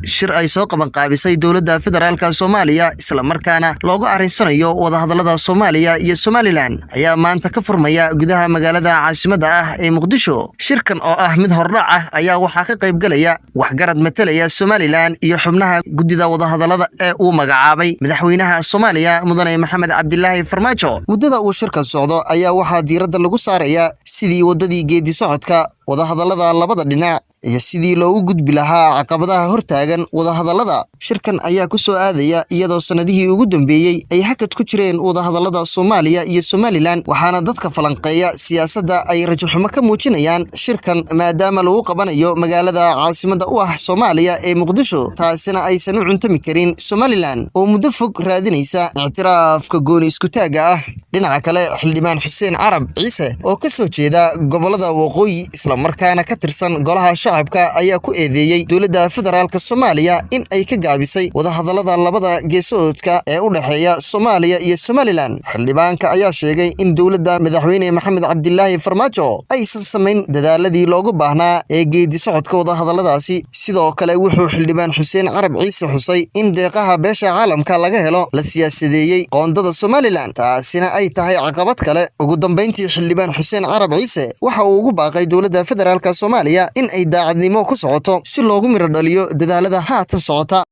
shir ay soo qaban qaabisay dowladda federaalka Soomaaliya isla markaana loogu arinsanayo wadahadallada Soomaaliya iyo Somaliland ayaa maanta ka furmaya gudaha magaalada caasimadda ah ee Muqdisho. Shirkan oo ah mid hordhac ah ayaa waxaa ka qayb galaya waxgarad metelaya Somaliland iyo xubnaha guddida wadahadallada ee uu magacaabay madaxweynaha Soomaaliya Mudane Maxamed Cabdilaahi Farmaajo. Muddada uu shirkan socdo ayaa waxaa diiradda lagu saarayaa sidii wadadii geedi socodka wadahadallada labada dhinac iyo sidii loogu gudbi lahaa caqabadaha hortaagan wadahadallada. Shirkan ayaa ku soo aadaya iyadoo sanadihii ugu dambeeyay ay hakad ku jireen wadahadallada Soomaaliya iyo Somaliland, waxaana dadka falanqeeya siyaasadda ay rajo xumo ka muujinayaan shirkan maadaama lagu qabanayo magaalada caasimadda u ah Soomaaliya ee Muqdisho, taasina aysan u cuntami karin Somaliland oo muddo fog raadinaysa ictiraafka gooni isku taagga ah. Dhinaca kale, xildhibaan Xuseen Carab Ciise oo ka soo jeeda gobolada Waqooyi isla markaana ka tirsan golaha shacabka ayaa ku eedeeyay dowladda federaalka Soomaaliya in ay ka gaabisay wadahadallada labada geesoodka ee u dhaxeeya Soomaaliya iyo Somaliland. Xildhibaanka ayaa sheegay in dowladda madaxweyne Maxamed Cabdilaahi Farmaajo aysan samayn dadaaladii loogu baahnaa ee geedi socodka wadahadalladaasi. Sidoo kale wuxuu xildhibaan Xuseen Carab Ciise xusay in deeqaha beesha caalamka laga helo la siyaasadeeyay qoondada Somaliland, taasina ay tahay caqabad kale. Ugu dambeyntii, xildhibaan Xuseen Carab Ciise waxa uu ugu baaqay dowladda federaalka Soomaaliya in ay daacadnimo ku socoto si loogu miro dhaliyo dadaalada haatan socota.